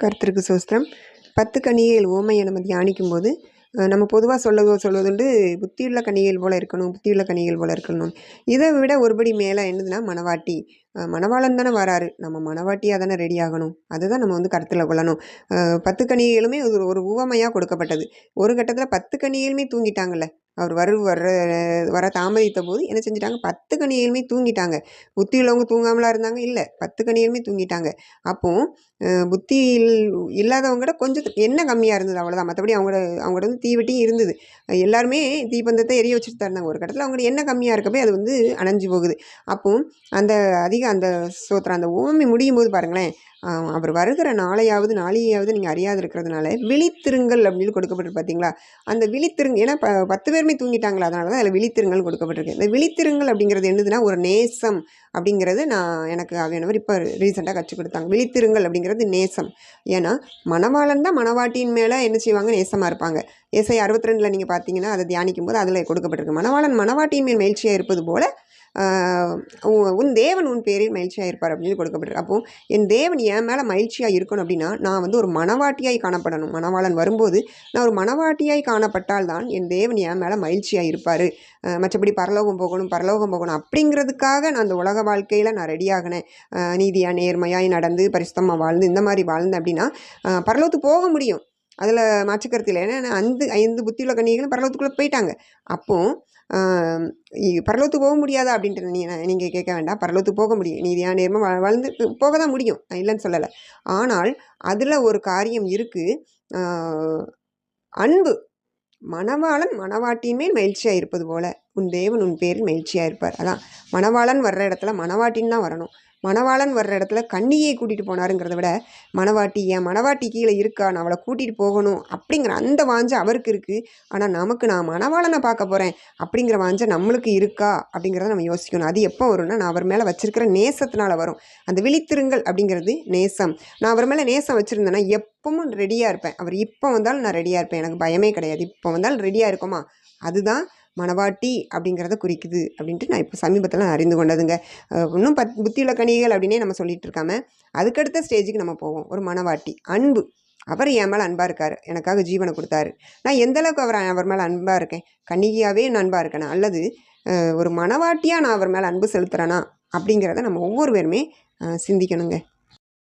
கர்த்தருக்கு சோஸ்திரம். 10 கன்னிகைகள் ஓமையை நம்ம தியானிக்கும்போது நம்ம பொதுவாக சொல்வதுண்டு, புத்தியுள்ள கன்னிகைகள் போல இருக்கணும், புத்தியுள்ள கன்னிகைகள் போல இருக்கணும். இதை விட ஒருபடி மேலே என்னதுன்னா மணவாட்டி. மணவாளன் தானே வராரு, நம்ம மணவாட்டியாக தானே ரெடி ஆகணும். அதுதான் நம்ம கருத்தில் கொள்ளணும். 10 கன்னிகைகளுமே ஒரு உவமையாக கொடுக்கப்பட்டது. ஒரு கட்டத்தில் 10 கன்னிகைகளுமே தூங்கிட்டாங்கல்ல. அவர் வர தாமதித்த போது என்ன செஞ்சிட்டாங்க, 10 கன்னிகைகளுமே தூங்கிட்டாங்க. புத்தி உள்ளவங்க தூங்காமலா இருந்தாங்க? இல்லை, 10 கன்னிகைகளுமே தூங்கிட்டாங்க. அப்போ புத்தி இல்லாதவங்கட கொஞ்சம் எண்ணெய் கம்மியாக இருந்தது, அவ்வளோதான். மற்றபடி அவங்களோட தீவெட்டியும் இருந்தது. எல்லாருமே தீப்பந்தத்தை எரிய வச்சுட்டு தான் இருந்தாங்க. ஒரு கட்டத்தில் அவங்களோட எண்ணெய் கம்மியாக இருக்கப்போ அது அணைஞ்சு போகுது. அப்போ அந்த ஸ்தோத்திரம் அந்த ஓமை முடியும் போது பாருங்களேன், அவர் வருகிற நாளையாவது நீங்கள் அறியாது இருக்கிறதுனால விழித்திருங்கள் அப்படின்னு கொடுக்கப்பட்டிருக்கு. பார்த்தீங்களா, அந்த விழித்திருங்க. ஏன்னா 10 பேருமே தூங்கிட்டாங்களா, அதனால தான் அதில் விழித்திருங்கள் கொடுக்கப்பட்டிருக்கு. இந்த விழித்திருங்கள் அப்படிங்கிறது என்னதுன்னா ஒரு நேசம் அப்படிங்கிறது எனக்கு அவனவர் இப்போ ரீசெண்டாக கற்றுக் கொடுத்தாங்க. விழித்திருங்கள் அப்படிங்கிறது நேசம். ஏன்னா மணவாளன் தான் மணவாட்டியின் மேலே என்ன செய்வாங்க, நேசமாக இருப்பாங்க. ஏசாயா 62 நீங்கள் பார்த்தீங்கன்னா அதை தியானிக்கும் போது அதில் கொடுக்கப்பட்டிருக்கு, மணவாளன் மணவாட்டியின் மேல் மகிழ்ச்சியாக இருப்பது போல உன் தேவன் உன் பேரில் மகிழ்ச்சியாக இருப்பார் அப்படின்னு கொடுக்கப்பட்டிருக்கு. அப்போ என் தேவன் என் மேலே மகிழ்ச்சியாக இருக்கணும் அப்படின்னா நான் ஒரு மணவாட்டியாய் காணப்படணும். மணவாளன் வரும்போது நான் ஒரு மணவாட்டியாய் காணப்பட்டால் தான் என் தேவன் என் மேலே மகிழ்ச்சியாக இருப்பார். மற்றபடி பரலோகம் போகணும் அப்படிங்கிறதுக்காக நான் அந்த உலக வாழ்க்கையில் நான் ரெடியாகினேன், நீதியாக நேர்மையாய் நடந்து பரிசுத்தமாக வாழ்ந்து இந்த மாதிரி வாழ்ந்தேன் அப்படின்னா பரலோகத்துக்கு போக முடியும். அதில் மாற்றுக்கருத்து இல்லை. ஏன்னா 5 புத்தியுள்ள கன்னிகைகளும் பரலோகத்துக்குள்ளே போயிட்டாங்க. அப்போது பரலோகத்துக்கு போக முடியாதா அப்படின்ட்டு நீங்கள் கேட்க வேண்டாம். பரலோகத்துக்கு போக முடியும், நீதியாக நேர்மையாக வாழ்ந்து போக தான் முடியும், நான் இல்லைன்னு சொல்லலை. ஆனால் அதில் ஒரு காரியம் இருக்குது, அன்பு. மணவாளன் மணவாட்டியின் மேல் மகிழ்ச்சியாக இருப்பது போல உன் தேவன் உன் பேரில் மகிழ்ச்சியாக இருப்பார். அதான் மணவாளன் வர்ற இடத்துல மணவாட்டின்னு தான் வரணும். மணவாளன் வர்ற இடத்துல கன்னிகையை கூட்டிகிட்டு போனாருங்கிறத விட மணவாட்டி கீழே இருக்கா, நான் அவளை கூட்டிகிட்டு போகணும் அப்படிங்கிற அந்த வாஞ்சை அவருக்கு இருக்குது. ஆனால் நமக்கு நான் மணவாளனை பார்க்க போகிறேன் அப்படிங்கிற வாஞ்சை நம்மளுக்கு இருக்கா அப்படிங்கிறத நம்ம யோசிக்கணும். அது எப்போ வரும்னா நான் அவர் மேலே வச்சிருக்கிற நேசத்தினால வரும். அந்த விழித்திருங்கள் அப்படிங்கிறது நேசம். நான் அவர் மேலே நேசம் வச்சுருந்தேன்னா எப்பவும் ரெடியாக இருப்பேன். அவர் இப்போ வந்தாலும் நான் ரெடியாக இருப்பேன், எனக்கு பயமே கிடையாது. இப்போ வந்தாலும் ரெடியாக இருக்குமா, அதுதான் மணவாட்டி அப்படிங்கிறத குறிக்குது அப்படின்ட்டு நான் இப்போ சமீபத்தில் அறிந்து கொண்டதுங்க. இன்னும் புத்தியுள்ள கன்னிகைகள் அப்படின்னே நம்ம சொல்லிட்டு இருக்காம அதுக்கடுத்த ஸ்டேஜுக்கு நம்ம போவோம். ஒரு மணவாட்டி, அன்பு. அவர் என் மேலே அன்பாக இருக்கார், எனக்காக ஜீவனை கொடுத்தாரு. நான் எந்தளவுக்கு அவர் மேலே அன்பாக இருக்கேன், கன்னிகையாகவே நான் அன்பாக இருக்கேனா அல்லது ஒரு மணவாட்டியாக நான் அவர் மேலே அன்பு செலுத்துகிறேனா அப்படிங்கிறத நம்ம ஒவ்வொரு பேருமே சிந்திக்கணுங்க.